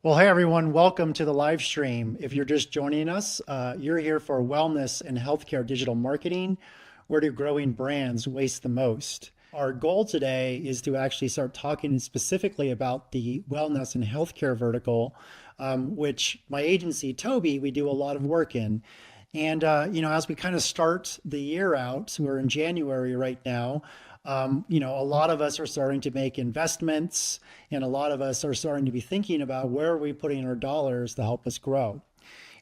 Well, hey everyone, welcome to the live stream. If you're just joining us, you're here for wellness and healthcare digital marketing. Where do growing brands waste the most? Our goal today is to actually start talking specifically about the wellness and healthcare vertical, which my agency, Toby, we do a lot of work in. And, as we kind of start the year out, we're in January right now. A lot of us are starting to make investments, and a lot of us are starting to be thinking about where are we putting our dollars to help us grow.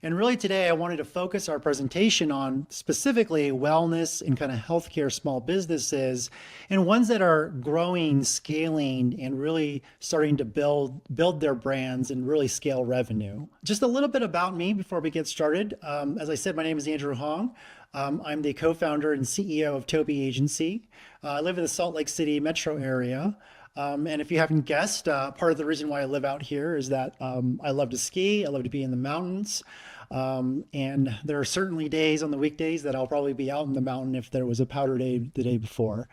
And really today, I wanted to focus our presentation on specifically wellness and kind of healthcare small businesses and ones that are growing, scaling, and really starting to build their brands and really scale revenue. Just a little bit about me before we get started. As I said, my name is Andrew Hong. I'm the co-founder and CEO of Toby Agency. I live in the Salt Lake City metro area. And if you haven't guessed, part of the reason why I live out here is that I love to ski. I love to be in the mountains. And there are certainly days on the weekdays that I'll probably be out in the mountain if there was a powder day the day before.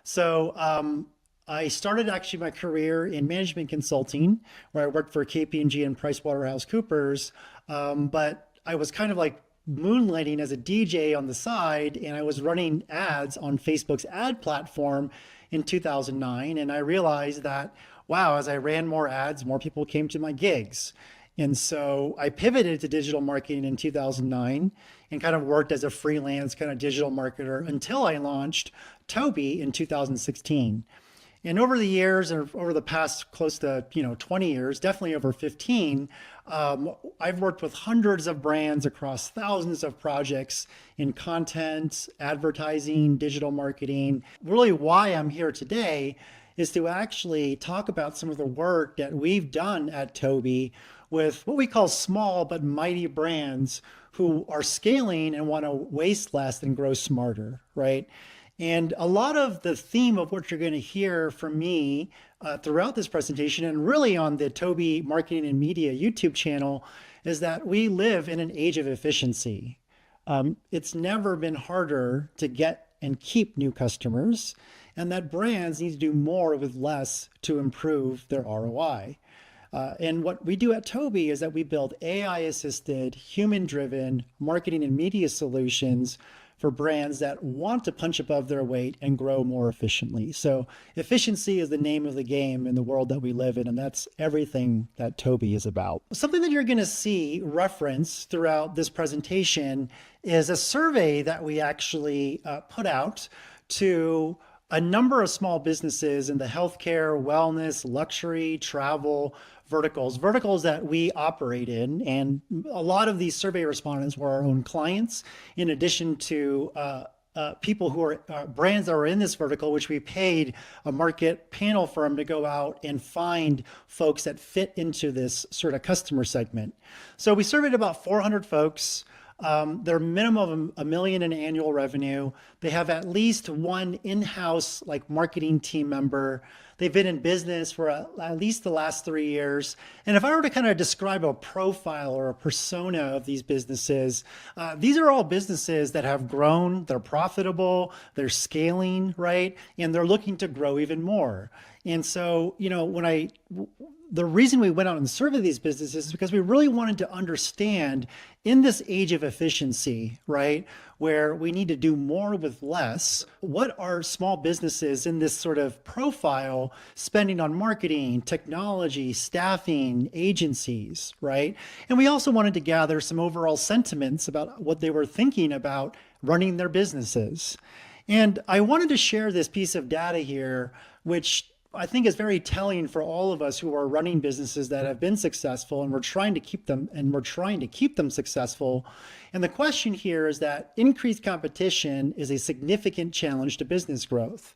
So I started actually my career in management consulting, where I worked for KPMG and PricewaterhouseCoopers. But I was kind of like moonlighting as a DJ on the side, and I was running ads on Facebook's ad platform in 2009. And I realized that, wow, as I ran more ads, more people came to my gigs. And so I pivoted to digital marketing in 2009 and kind of worked as a freelance kind of digital marketer until I launched Toby in 2016. And over the years, or over the past close to 20 years, definitely over 15, I've worked with hundreds of brands across thousands of projects in content, advertising, digital marketing. Really, why I'm here today is to actually talk about some of the work that we've done at Toby with what we call small but mighty brands who are scaling and want to waste less and grow smarter, right? And a lot of the theme of what you're going to hear from me throughout this presentation and really on the Toby Marketing and Media YouTube channel is that we live in an age of efficiency. It's never been harder to get and keep new customers, and that brands need to do more with less to improve their ROI. And what we do at Toby is that we build AI-assisted, human-driven marketing and media solutions for brands that want to punch above their weight and grow more efficiently. So efficiency is the name of the game in the world that we live in, and that's everything that Toby is about. Something that you're going to see referenced throughout this presentation is a survey that we actually put out to a number of small businesses in the healthcare, wellness, luxury, travel verticals that we operate in. And a lot of these survey respondents were our own clients, in addition to people who are brands that are in this vertical, which we paid a market panel firm to go out and find folks that fit into this sort of customer segment. So we surveyed about 400 folks. They're minimum of $1 million in annual revenue. They have at least one in-house like marketing team member. They've been in business for at least the last 3 years. And if I were to kind of describe a profile or a persona of these businesses, these are all businesses that have grown, they're profitable, they're scaling, right? And they're looking to grow even more. And so, the reason we went out and surveyed these businesses is because we really wanted to understand in this age of efficiency, right, where we need to do more with less, what are small businesses in this sort of profile spending on marketing, technology, staffing, agencies, right? And we also wanted to gather some overall sentiments about what they were thinking about running their businesses. And I wanted to share this piece of data here, which I think is very telling for all of us who are running businesses that have been successful, and we're trying to keep them successful. And the question here is that increased competition is a significant challenge to business growth.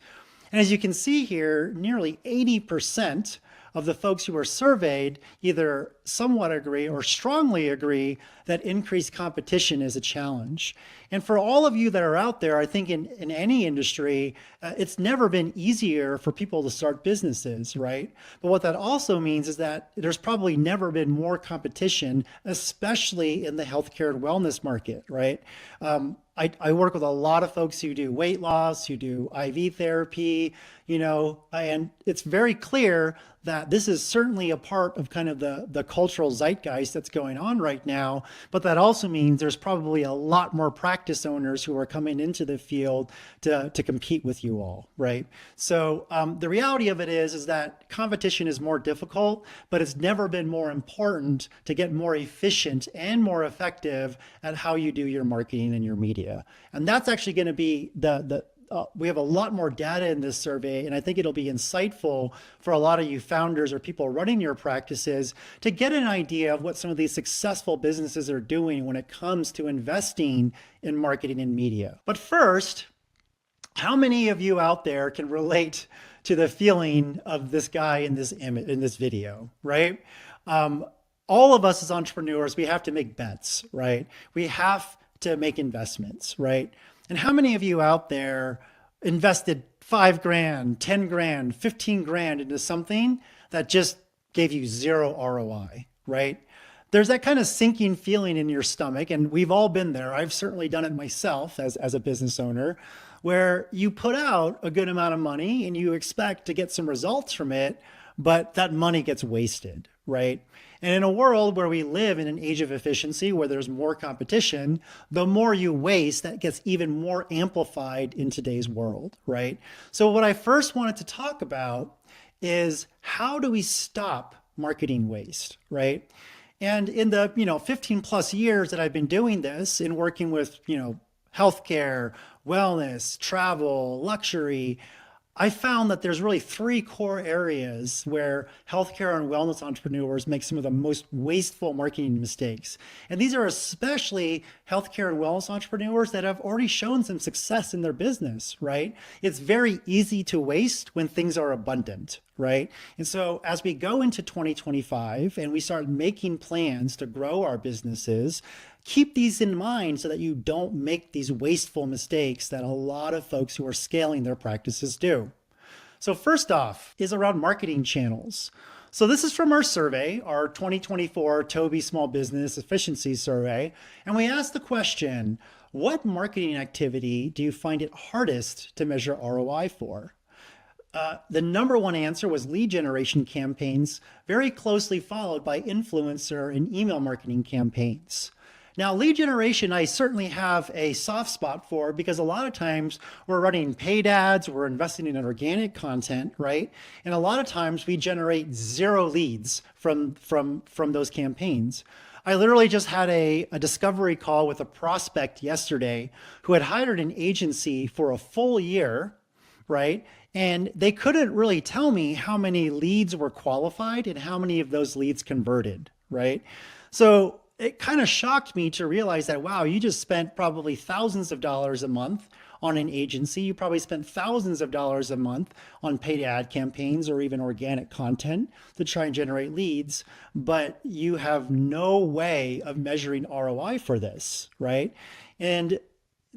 And as you can see here, nearly 80% of the folks who were surveyed either somewhat agree or strongly agree that increased competition is a challenge. And for all of you that are out there, I think in any industry, it's never been easier for people to start businesses, right? But what that also means is that there's probably never been more competition, especially in the healthcare and wellness market, right? I work with a lot of folks who do weight loss, who do IV therapy, and it's very clear that this is certainly a part of kind of the cultural zeitgeist that's going on right now. But that also means there's probably a lot more practice owners who are coming into the field to compete with you all, right? So the reality of it is that competition is more difficult, but it's never been more important to get more efficient and more effective at how you do your marketing and your media. And that's actually going to be we have a lot more data in this survey, and I think it'll be insightful for a lot of you founders or people running your practices to get an idea of what some of these successful businesses are doing when it comes to investing in marketing and media. But first, how many of you out there can relate to the feeling of this guy in this image, in this video, right? All of us as entrepreneurs, we have to make bets, right? We have to make investments, right? And how many of you out there invested 5 grand, 10 grand, 15 grand into something that just gave you zero ROI, right? There's that kind of sinking feeling in your stomach, and we've all been there. I've certainly done it myself as a business owner, where you put out a good amount of money and you expect to get some results from it, but that money gets wasted, right? And in a world where we live in an age of efficiency, where there's more competition, the more you waste, that gets even more amplified in today's world, right? So what I first wanted to talk about is how do we stop marketing waste, right? And in the 15 plus years that I've been doing this and working with healthcare, wellness, travel, luxury, I found that there's really 3 core areas where healthcare and wellness entrepreneurs make some of the most wasteful marketing mistakes. And these are especially healthcare and wellness entrepreneurs that have already shown some success in their business, right? It's very easy to waste when things are abundant, right? And so as we go into 2025 and we start making plans to grow our businesses, keep these in mind so that you don't make these wasteful mistakes that a lot of folks who are scaling their practices do. So first off is around marketing channels. So this is from our survey, our 2024 Toby Small Business Efficiency Survey. And we asked the question, what marketing activity do you find it hardest to measure ROI for? The number one answer was lead generation campaigns, very closely followed by influencer and email marketing campaigns. Now, lead generation, I certainly have a soft spot for because a lot of times we're running paid ads, we're investing in organic content, right? And a lot of times we generate 0 leads from those campaigns. I literally just had a discovery call with a prospect yesterday who had hired an agency for a full year, right? And they couldn't really tell me how many leads were qualified and how many of those leads converted, right? So it kind of shocked me to realize that, wow, you just spent probably thousands of dollars a month on an agency. You probably spent thousands of dollars a month on paid ad campaigns or even organic content to try and generate leads, but you have no way of measuring ROI for this, right? And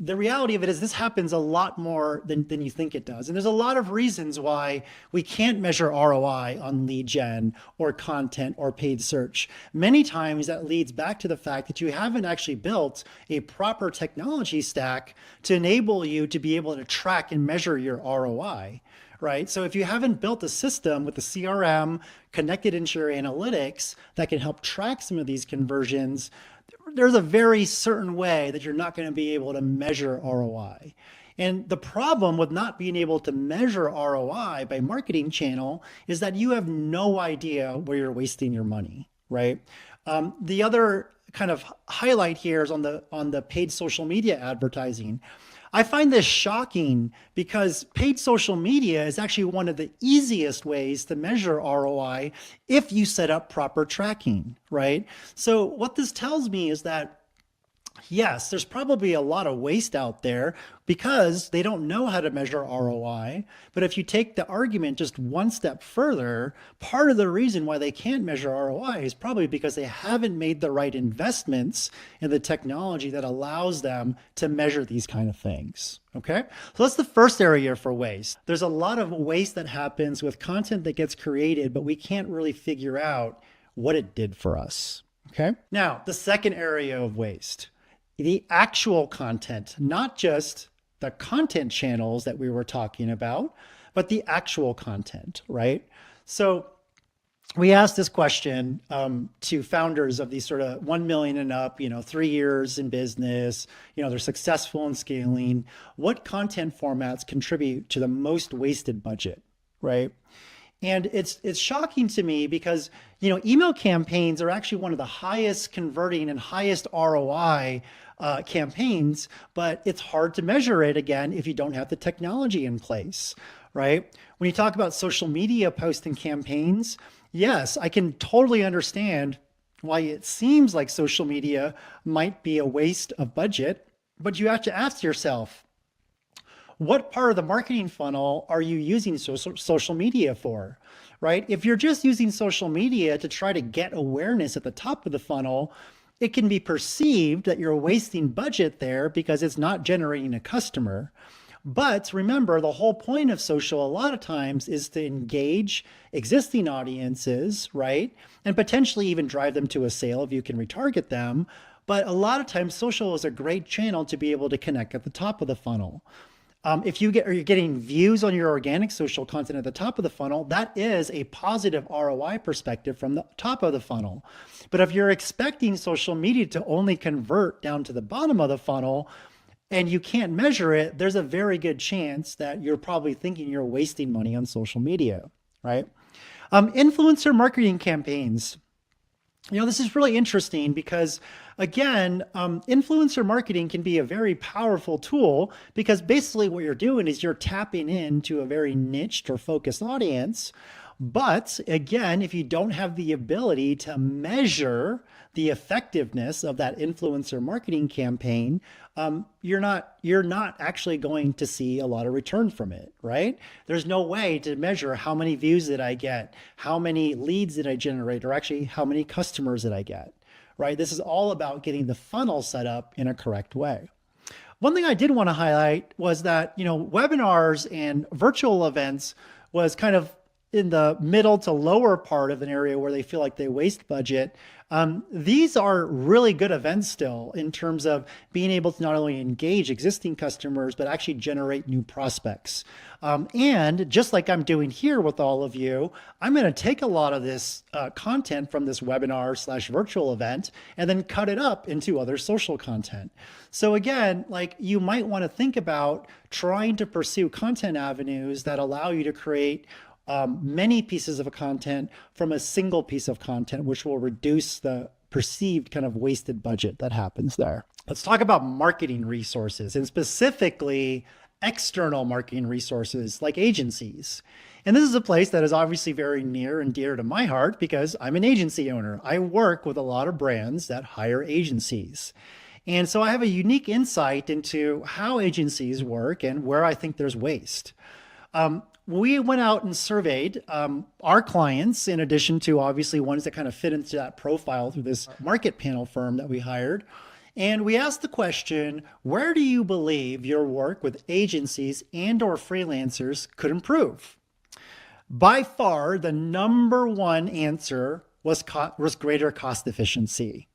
the reality of it is this happens a lot more than you think it does. And there's a lot of reasons why we can't measure ROI on lead gen or content or paid search. Many times that leads back to the fact that you haven't actually built a proper technology stack to enable you to be able to track and measure your ROI. Right? So if you haven't built a system with the CRM connected into your analytics that can help track some of these conversions, there's a very certain way that you're not going to be able to measure ROI. And the problem with not being able to measure ROI by marketing channel is that you have no idea where you're wasting your money, right? The other kind of highlight here is on the paid social media advertising. I find this shocking because paid social media is actually one of the easiest ways to measure ROI if you set up proper tracking, right? So what this tells me is that yes, there's probably a lot of waste out there because they don't know how to measure ROI. But if you take the argument just one step further, part of the reason why they can't measure ROI is probably because they haven't made the right investments in the technology that allows them to measure these kind of things. Okay, so that's the first area for waste. There's a lot of waste that happens with content that gets created, but we can't really figure out what it did for us. Okay, now the second area of waste the actual content, not just the content channels that we were talking about, but the actual content, right? So we asked this question to founders of these sort of 1 million and up, 3 years in business, they're successful in scaling. What content formats contribute to the most wasted budget, right? And it's shocking to me because, email campaigns are actually one of the highest converting and highest ROI campaigns, but it's hard to measure it again if you don't have the technology in place, right? When you talk about social media posts and campaigns, yes, I can totally understand why it seems like social media might be a waste of budget, but you have to ask yourself, what part of the marketing funnel are you using social media for, right? If you're just using social media to try to get awareness at the top of the funnel, it can be perceived that you're wasting budget there because it's not generating a customer. But remember, the whole point of social a lot of times is to engage existing audiences, right? And potentially even drive them to a sale if you can retarget them. But a lot of times social is a great channel to be able to connect at the top of the funnel. If you're getting views on your organic social content at the top of the funnel, that is a positive ROI perspective from the top of the funnel. But if you're expecting social media to only convert down to the bottom of the funnel and you can't measure it, there's a very good chance that you're probably thinking you're wasting money on social media, right? Influencer marketing campaigns. This is really interesting because, again, influencer marketing can be a very powerful tool because basically what you're doing is you're tapping into a very niched or focused audience. But again, if you don't have the ability to measure the effectiveness of that influencer marketing campaign, you're not actually going to see a lot of return from it, right? There's no way to measure how many views did I get, how many leads did I generate, or actually how many customers did I get, right? This is all about getting the funnel set up in a correct way. One thing I did want to highlight was that, webinars and virtual events was kind of in the middle to lower part of an area where they feel like they waste budget. These are really good events still in terms of being able to not only engage existing customers, but actually generate new prospects. And just like I'm doing here with all of you, I'm going to take a lot of this content from this webinar/virtual event and then cut it up into other social content. So again, like you might want to think about trying to pursue content avenues that allow you to create many pieces of content from a single piece of content, which will reduce the perceived kind of wasted budget that happens there. Let's talk about marketing resources and specifically external marketing resources like agencies. And this is a place that is obviously very near and dear to my heart because I'm an agency owner. I work with a lot of brands that hire agencies. And so I have a unique insight into how agencies work and where I think there's waste. We went out and surveyed our clients, in addition to obviously ones that kind of fit into that profile through this market panel firm that we hired. And we asked the question, where do you believe your work with agencies and or freelancers could improve? By far, the number one answer was greater cost efficiency,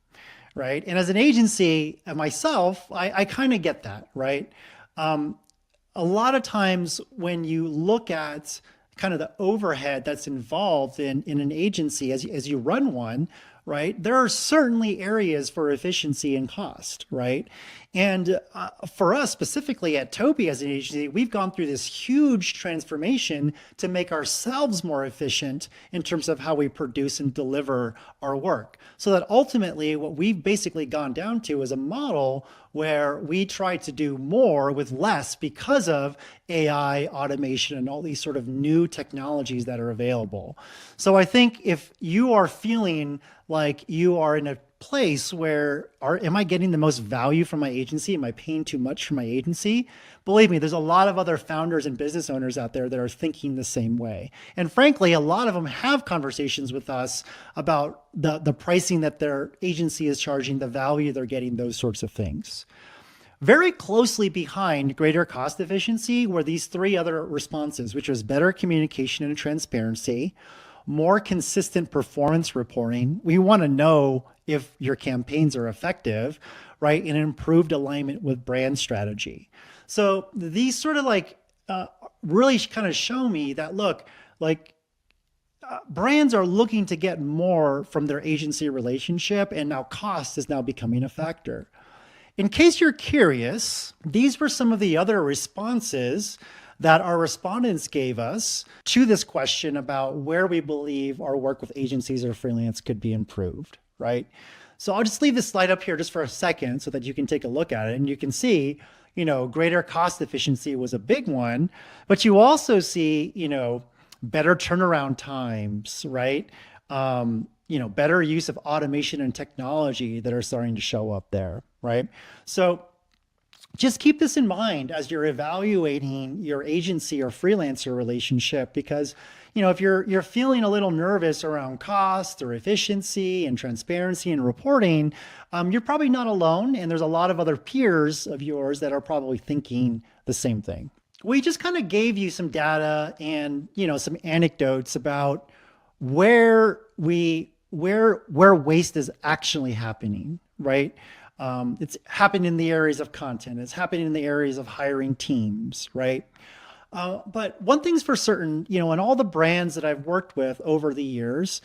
right? And as an agency myself, I kind of get that, right? A lot of times when you look at kind of the overhead that's involved in an agency as you run one, right, there are certainly areas for efficiency and cost, right? And for us specifically at Toby as an agency, we've gone through this huge transformation to make ourselves more efficient in terms of how we produce and deliver our work. So that ultimately what we've basically gone down to is a model where we try to do more with less because of AI, automation, and all these sort of new technologies that are available. So I think if you are feeling like you are in a place where am I getting the most value from my agency? Am I paying too much for my agency? Believe me, there's a lot of other founders and business owners out there that are thinking the same way. And frankly, a lot of them have conversations with us about the pricing that their agency is charging, the value they're getting, those sorts of things. Very closely behind greater cost efficiency were these three other responses, which was better communication and transparency, more consistent performance reporting. We want to know if your campaigns are effective, right? And improved alignment with brand strategy. So these sort of like really kind of show me that, look, like brands are looking to get more from their agency relationship, and now cost is now becoming a factor. In case you're curious, these were some of the other responses that our respondents gave us to this question about where we believe our work with agencies or freelance could be improved, right? So I'll just leave this slide up here just for a second so that you can take a look at it, and you can see, greater cost efficiency was a big one, but you also see, better turnaround times, right? Better use of automation and technology that are starting to show up there, right? So just keep this in mind as you're evaluating your agency or freelancer relationship, because if you're feeling a little nervous around cost or efficiency and transparency and reporting, you're probably not alone, and there's a lot of other peers of yours that are probably thinking the same thing. We just kind of gave you some data and some anecdotes about where waste is actually happening, right? It's happening in the areas of content. It's happening in the areas of hiring teams, right? But one thing's for certain, in all the brands that I've worked with over the years,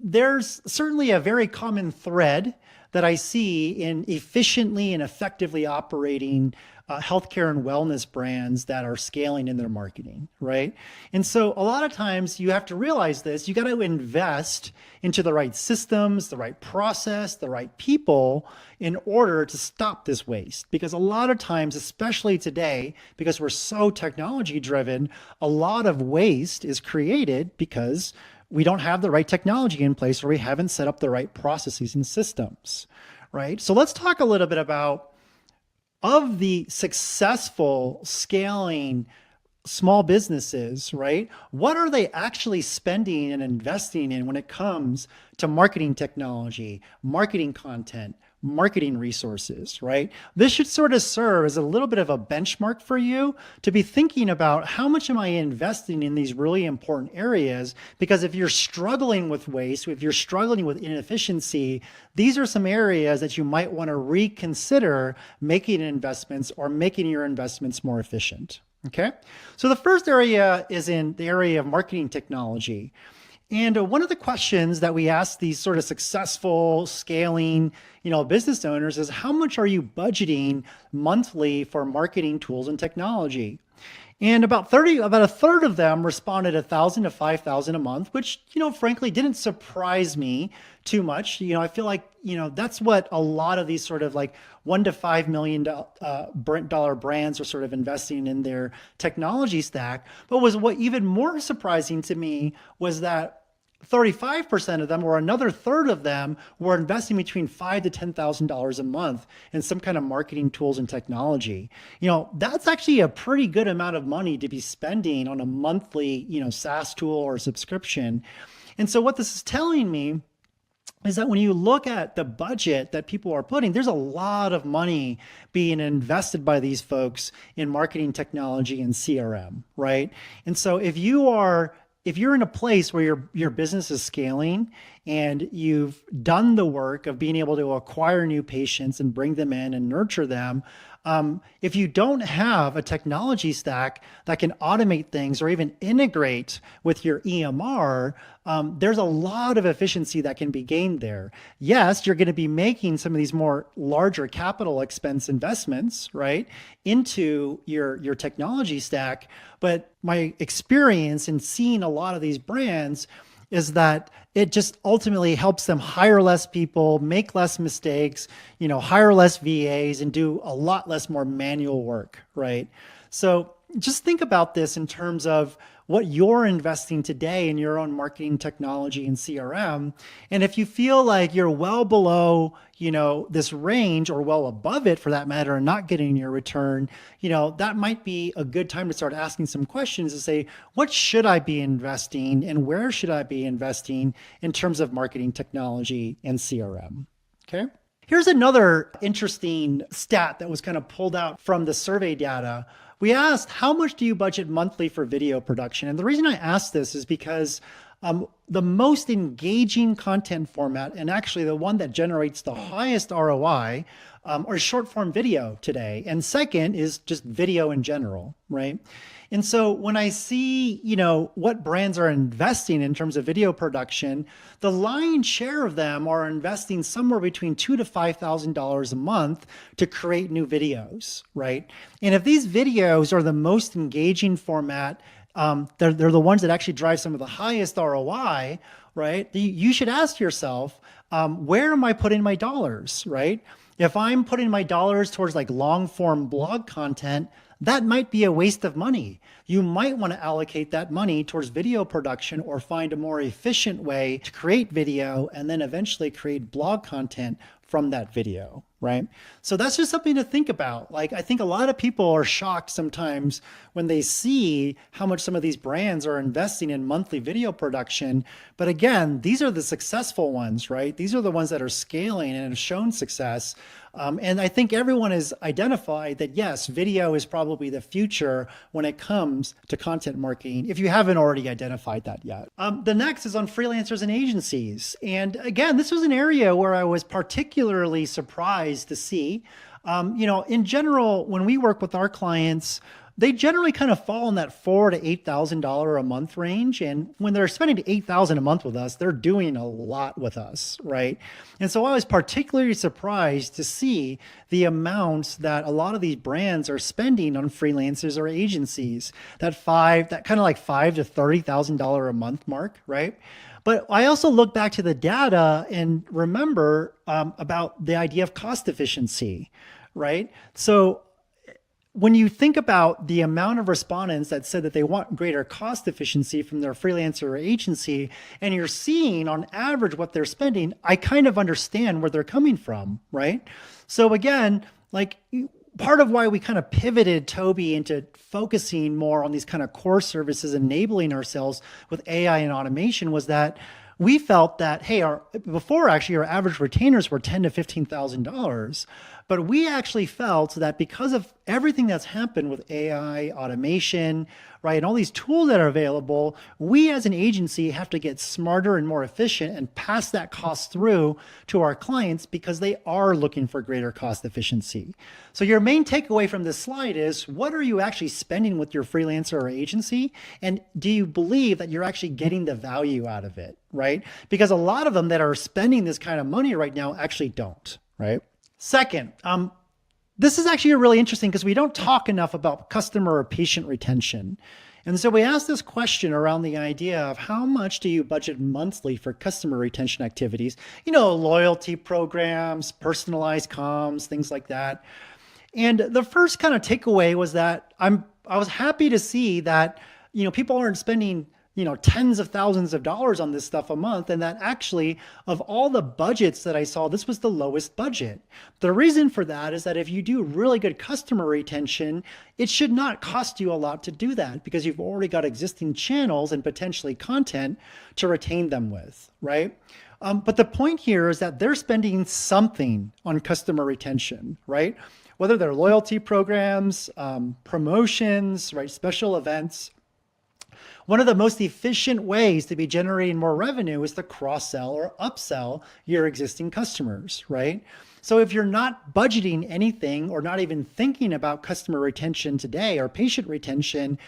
there's certainly a very common thread that I see in efficiently and effectively operating healthcare and wellness brands that are scaling in their marketing, right? And so a lot of times you have to realize this, you got to invest into the right systems, the right process, the right people in order to stop this waste. Because a lot of times, especially today, because we're so technology driven, a lot of waste is created because we don't have the right technology in place, or we haven't set up the right processes and systems, right? So let's talk a little bit about, of the successful scaling small businesses, right? What are they actually spending and investing in when it comes to marketing technology, marketing content, marketing resources, right? This should sort of serve as a little bit of a benchmark for you to be thinking about, how much am I investing in these really important areas? Because if you're struggling with waste, if you're struggling with inefficiency, these are some areas that you might want to reconsider making investments or making your investments more efficient. Okay. So the first area is in the area of marketing technology. And one of the questions that we ask these sort of successful scaling, business owners is, how much are you budgeting monthly for marketing tools and technology? And about a third of them responded $1,000 to $5,000 a month, which, frankly, didn't surprise me too much. I feel like, that's what a lot of these sort of like $1 to $5 million brands are sort of investing in their technology stack. But what even more surprising to me was that 35% of them, or another third of them, were investing between $5,000 to $10,000 a month in some kind of marketing tools and technology. That's actually a pretty good amount of money to be spending on a monthly, SaaS tool or subscription. And so what this is telling me is that when you look at the budget that people are putting, there's a lot of money being invested by these folks in marketing technology and CRM, right? And so if you're in a place where your business is scaling and you've done the work of being able to acquire new patients and bring them in and nurture them, if you don't have a technology stack that can automate things or even integrate with your EMR, there's a lot of efficiency that can be gained there. Yes, you're going to be making some of these more larger capital expense investments, right, into your technology stack. But my experience in seeing a lot of these brands is that it just ultimately helps them hire less people, make less mistakes, hire less VAs, and do a lot less more manual work, right? So just think about this in terms of what you're investing today in your own marketing technology and CRM. And if you feel like you're well below, this range, or well above it for that matter, and not getting your return, that might be a good time to start asking some questions to say, what should I be investing and where should I be investing in terms of marketing technology and CRM? Okay. Here's another interesting stat that was kind of pulled out from the survey data. We asked, how much do you budget monthly for video production? And the reason I asked this is because The most engaging content format, and actually the one that generates the highest ROI, are short form video today. And second is just video in general, right? And so when I see, what brands are investing in terms of video production, the lion's share of them are investing somewhere between $2,000 to $5,000 a month to create new videos, right? And if these videos are the most engaging format, they're the ones that actually drive some of the highest ROI, right? You should ask yourself, where am I putting my dollars, right? If I'm putting my dollars towards like long form blog content, that might be a waste of money. You might want to allocate that money towards video production or find a more efficient way to create video and then eventually create blog content from that video, right? So that's just something to think about. Like, I think a lot of people are shocked sometimes when they see how much some of these brands are investing in monthly video production. But again, these are the successful ones, right? These are the ones that are scaling and have shown success. And I think everyone has identified that, yes, video is probably the future when it comes to content marketing, if you haven't already identified that yet. The next is on freelancers and agencies. And again, this was an area where I was particularly surprised to see. In general, when we work with our clients, they generally kind of fall in that $4,000 to $8,000 a month range. And when they're spending $8,000 a month with us, they're doing a lot with us, right? And so I was particularly surprised to see the amounts that a lot of these brands are spending on freelancers or agencies, that kind of like $5,000 to $30,000 a month mark, right? But I also look back to the data and remember about the idea of cost efficiency, right? So when you think about the amount of respondents that said that they want greater cost efficiency from their freelancer or agency, and you're seeing on average what they're spending, I kind of understand where they're coming from, right? So again, like part of why we kind of pivoted Toby into focusing more on these kind of core services, enabling ourselves with AI and automation, was that we felt that, hey, before actually our average retainers were $10,000 to $15,000. But we actually felt that because of everything that's happened with AI, automation, right, and all these tools that are available, we as an agency have to get smarter and more efficient and pass that cost through to our clients because they are looking for greater cost efficiency. So your main takeaway from this slide is, what are you actually spending with your freelancer or agency? And do you believe that you're actually getting the value out of it, right? Because a lot of them that are spending this kind of money right now actually don't, right? Second, this is actually really interesting because we don't talk enough about customer or patient retention. And so we asked this question around the idea of how much do you budget monthly for customer retention activities, loyalty programs, personalized comms, things like that. And the first kind of takeaway was that I was happy to see that, people aren't spending tens of thousands of dollars on this stuff a month. And that actually, of all the budgets that I saw, this was the lowest budget. The reason for that is that if you do really good customer retention, it should not cost you a lot to do that because you've already got existing channels and potentially content to retain them with, right? But the point here is that they're spending something on customer retention, right? Whether they're loyalty programs, promotions, right, special events. One of the most efficient ways to be generating more revenue is to cross-sell or upsell your existing customers, right? So if you're not budgeting anything or not even thinking about customer retention today or patient retention,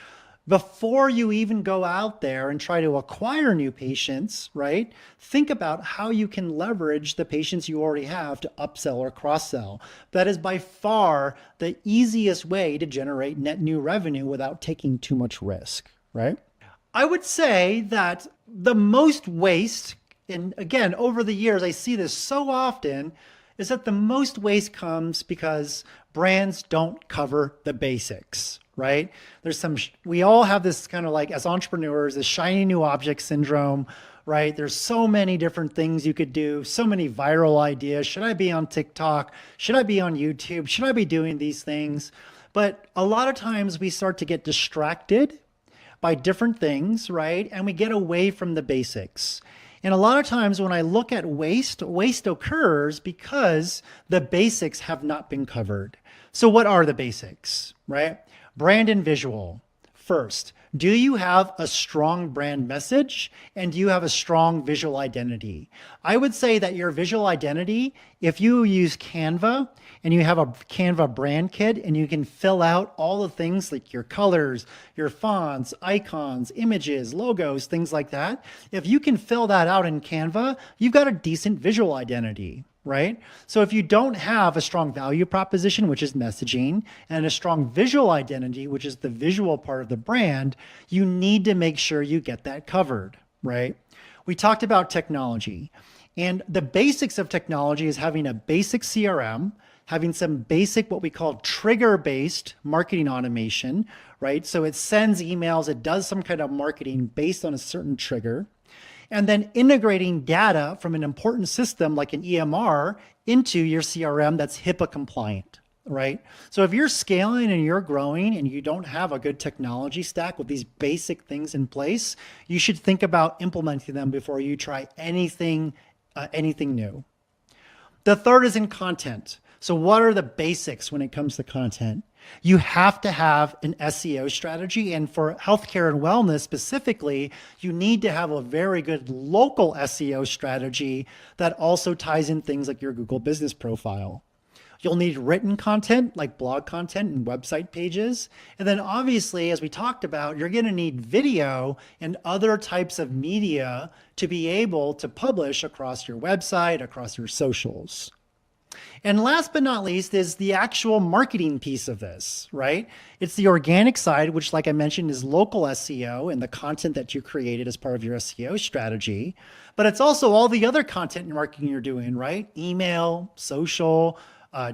before you even go out there and try to acquire new patients, right? Think about how you can leverage the patients you already have to upsell or cross-sell. That is by far the easiest way to generate net new revenue without taking too much risk, right? I would say that the most waste, and again, over the years, I see this so often, is that the most waste comes because brands don't cover the basics, right? We all have this kind of like, as entrepreneurs, this shiny new object syndrome, right? There's so many different things you could do, so many viral ideas. Should I be on TikTok? Should I be on YouTube? Should I be doing these things? But a lot of times we start to get distracted by different things, right? And we get away from the basics. And a lot of times when I look at waste occurs because the basics have not been covered. So what are the basics, right? Brand and visual. First, Do you have a strong brand message and do you have a strong visual identity? I would say that your visual identity, if you use Canva and you have a Canva brand kit and you can fill out all the things like your colors, your fonts, icons, images, logos, things like that. If you can fill that out in Canva, you've got a decent visual identity, right? So if you don't have a strong value proposition, which is messaging, and a strong visual identity, which is the visual part of the brand, you need to make sure you get that covered, right? We talked about technology, and the basics of technology is having a basic CRM, having some basic, what we call trigger-based marketing automation, right? So it sends emails, it does some kind of marketing based on a certain trigger, and then integrating data from an important system like an EMR into your CRM that's HIPAA compliant, right? So if you're scaling and you're growing and you don't have a good technology stack with these basic things in place, you should think about implementing them before you try anything new. The third is in content. So what are the basics when it comes to content? You have to have an SEO strategy. And for healthcare and wellness specifically, you need to have a very good local SEO strategy that also ties in things like your Google business profile. You'll need written content like blog content and website pages. And then obviously, as we talked about, you're going to need video and other types of media to be able to publish across your website, across your socials. And last but not least is the actual marketing piece of this, right? It's the organic side, which like I mentioned is local SEO and the content that you created as part of your SEO strategy. But it's also all the other content and marketing you're doing, right? Email, social,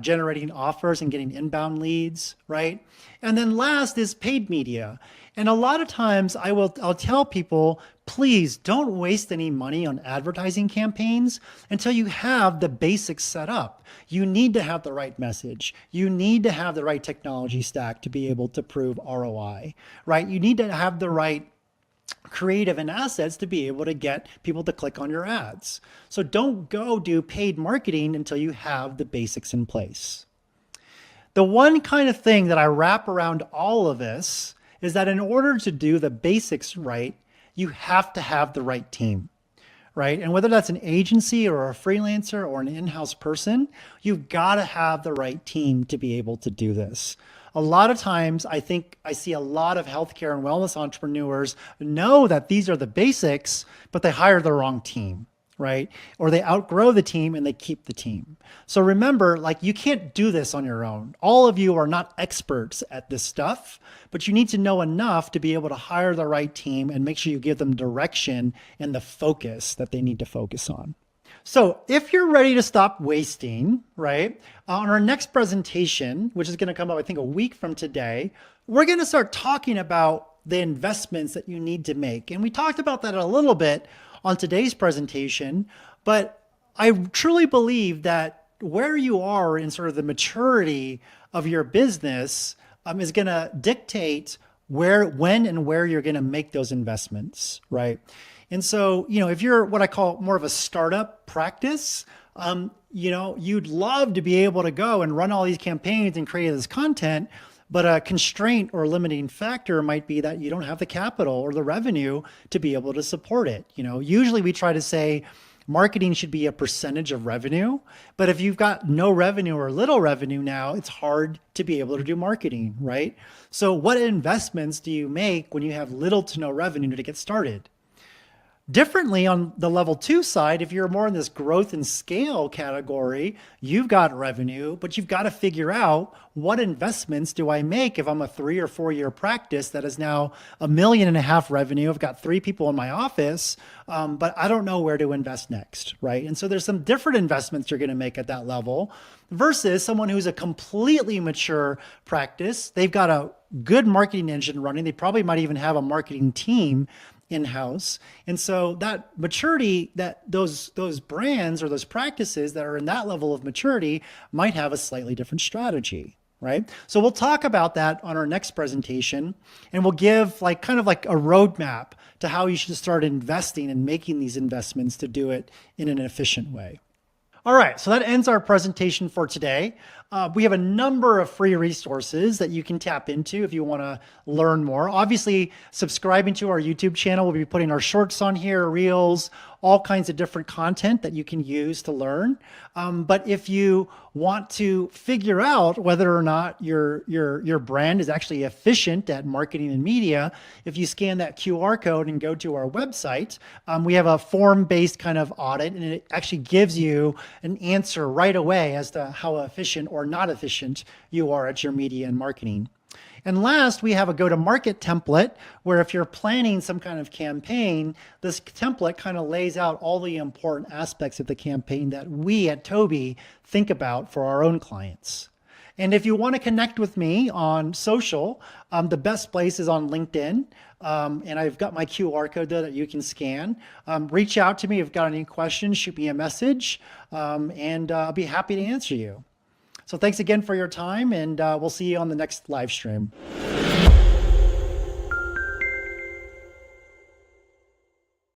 generating offers and getting inbound leads, right? And then last is paid media. And a lot of times I'll tell people, please don't waste any money on advertising campaigns until you have the basics set up. You need to have the right message. You need to have the right technology stack to be able to prove ROI, right? You need to have the right creative and assets to be able to get people to click on your ads. So don't go do paid marketing until you have the basics in place. The one kind of thing that I wrap around all of this is that in order to do the basics right, you have to have the right team, right? And whether that's an agency or a freelancer or an in-house person, you've got to have the right team to be able to do this. A lot of times, I think I see a lot of healthcare and wellness entrepreneurs know that these are the basics, but they hire the wrong team, right? Or they outgrow the team and they keep the team. So remember, like you can't do this on your own. All of you are not experts at this stuff, but you need to know enough to be able to hire the right team and make sure you give them direction and the focus that they need to focus on. So if you're ready to stop wasting, right, on our next presentation, which is going to come up, I think, a week from today, we're going to start talking about the investments that you need to make. And we talked about that a little bit on today's presentation, but I truly believe that where you are in sort of the maturity of your business is going to dictate when and where you're going to make those investments, right? And so, if you're what I call more of a startup practice, you'd love to be able to go and run all these campaigns and create this content, but a constraint or limiting factor might be that you don't have the capital or the revenue to be able to support it. Usually we try to say marketing should be a percentage of revenue, but if you've got no revenue or little revenue now, it's hard to be able to do marketing, right? So what investments do you make when you have little to no revenue to get started? Differently on the level 2 side, if you're more in this growth and scale category, you've got revenue, but you've got to figure out what investments do I make if I'm a 3 or 4 year practice that is now $1.5 million revenue. I've got 3 people in my office, but I don't know where to invest next, right? And so there's some different investments you're going to make at that level versus someone who's a completely mature practice. They've got a good marketing engine running. They probably might even have a marketing team in-house. And so that maturity, that those brands or those practices that are in that level of maturity might have a slightly different strategy, right? So we'll talk about that on our next presentation, and we'll give kind of like a roadmap to how you should start investing and making these investments to do it in an efficient way. All right, so that ends our presentation for today. We have a number of free resources that you can tap into if you want to learn more. Obviously, subscribing to our YouTube channel, we'll be putting our shorts on here, reels, all kinds of different content that you can use to learn. But if you want to figure out whether or not your brand is actually efficient at marketing and media, if you scan that QR code and go to our website, we have a form-based kind of audit, and it actually gives you an answer right away as to how efficient or not efficient you are at your media and marketing. And last, we have a go-to-market template where if you're planning some kind of campaign, this template kind of lays out all the important aspects of the campaign that we at Toby think about for our own clients. And if you want to connect with me on social, the best place is on LinkedIn. And I've got my QR code there that you can scan. Reach out to me if you've got any questions, shoot me a message, and I'll be happy to answer you. So thanks again for your time, and we'll see you on the next live stream.